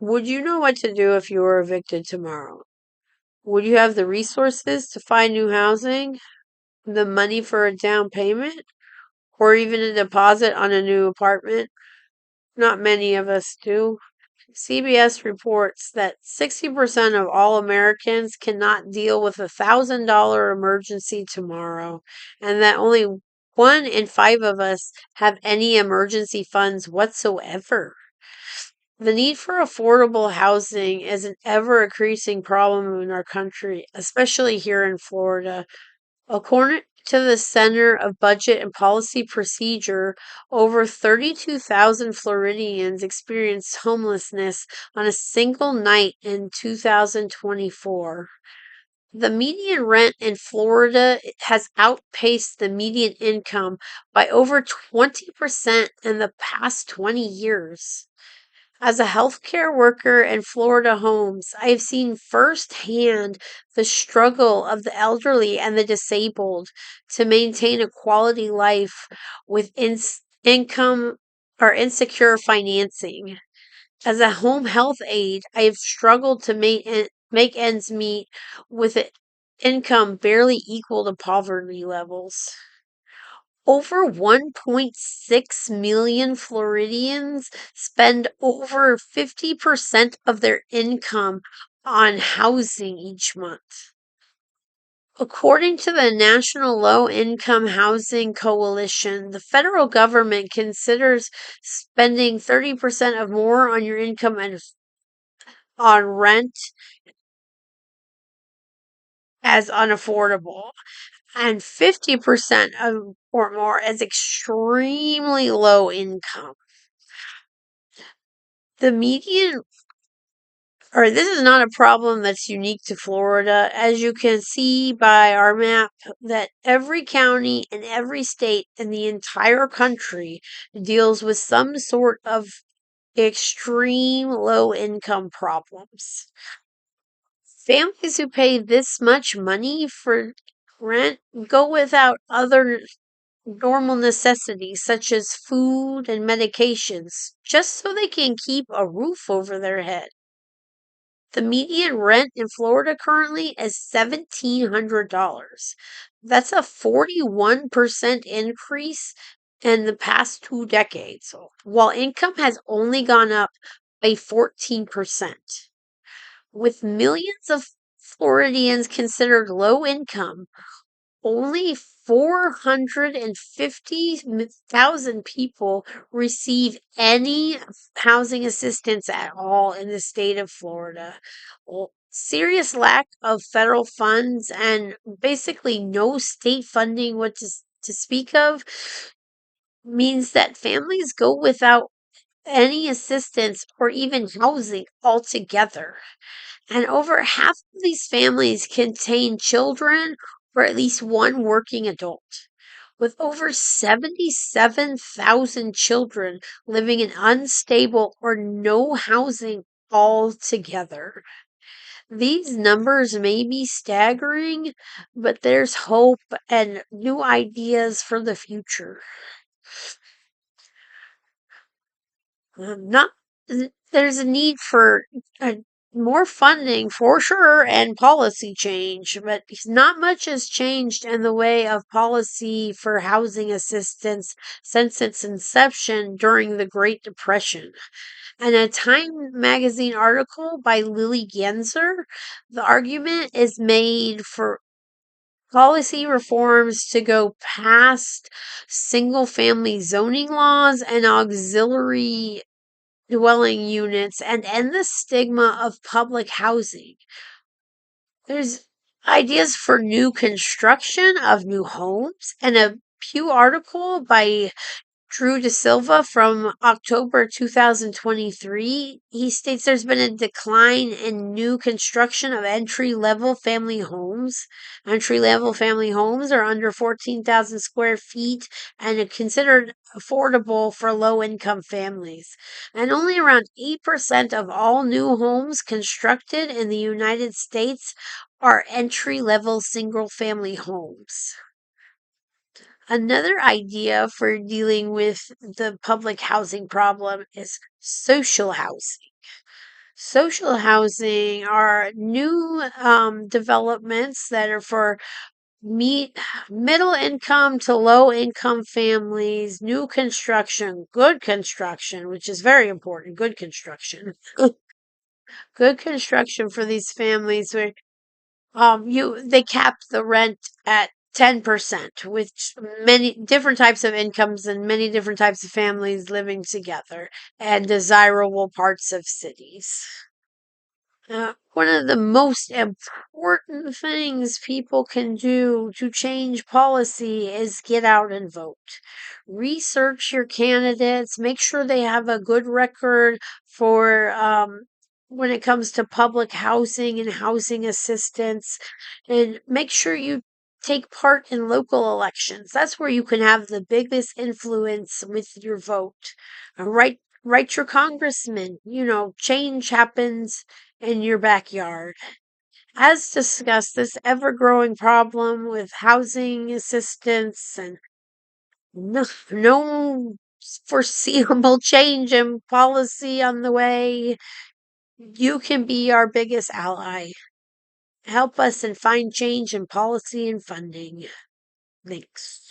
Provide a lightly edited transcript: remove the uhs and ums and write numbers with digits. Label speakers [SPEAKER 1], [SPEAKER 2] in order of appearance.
[SPEAKER 1] Would you know what to do if you were evicted tomorrow? Would you have the resources to find new housing, the money for a down payment, or even a deposit on a new apartment? Not many of us do. CBS reports that 60% of all Americans cannot deal with $1,000 emergency tomorrow, and that only 1 in 5 of us have any emergency funds whatsoever. The need for affordable housing is an ever increasing problem in our country, especially here in Florida. According to the Center of Budget and Policy Procedure, over 32,000 Floridians experienced homelessness on a single night in 2024. The median rent in Florida has outpaced the median income by over 20% in the past 20 years. As a healthcare worker in Florida homes, I have seen firsthand the struggle of the elderly and the disabled to maintain a quality life with income or insecure financing. As a home health aide, I have struggled to make ends meet with an income barely equal to poverty levels. Over 1.6 million Floridians spend over 50% of their income on housing each month. According to the National Low Income Housing Coalition, the federal government considers spending 30% of more on your income and on rent as unaffordable, and 50% of or more as extremely low income. The median, or this is not a problem that's unique to Florida. As you can see by our map, that every county in every state in the entire country deals with some sort of extreme low income problems. Families who pay this much money for rent go without other normal necessities such as food and medications just so they can keep a roof over their head. The median rent in Florida currently is $1,700. That's a 41% increase in the past 2 decades, while income has only gone up by 14%. With millions of Floridians considered low income, only 450,000 people receive any housing assistance at all in the state of Florida. Serious lack of federal funds and basically no state funding, to speak of, means that families go without any assistance or even housing altogether. And over half of these families contain children or at least one working adult, with over 77,000 children living in unstable or no housing altogether. These numbers may be staggering, but there's hope and new ideas for the future. Not There's a need for uh, more funding for sure and policy change, but not much has changed in the way of policy for housing assistance since its inception during the Great Depression. In a Time magazine article by Lily Genzer, the argument is made for policy reforms to go past single family zoning laws and auxiliary dwelling units and end the stigma of public housing. There's ideas for new construction of new homes, and a Pew article by Drew De Silva from October 2023. He states there's been a decline in new construction of entry level family homes. Entry level family homes are under 14,000 square feet and are considered affordable for low income families. And only around 8% of all new homes constructed in the United States are entry level single family homes. Another idea for dealing with the public housing problem is social housing. Social housing are new developments that are for meet middle income to low income families, new construction, good construction, which is very important, good construction. Good construction for these families where they cap the rent at 10%, with many different types of incomes and many different types of families living together and desirable parts of cities. One of the most important things people can do to change policy is get out and vote. Research your candidates, make sure they have a good record for when it comes to public housing and housing assistance, and make sure you take part in local elections. That's where you can have the biggest influence with your vote. Write your congressman. Change happens in your backyard. As discussed, this ever growing problem with housing assistance and no foreseeable change in policy on the way, you can be our biggest ally. Help us and find change in policy and funding. Thanks.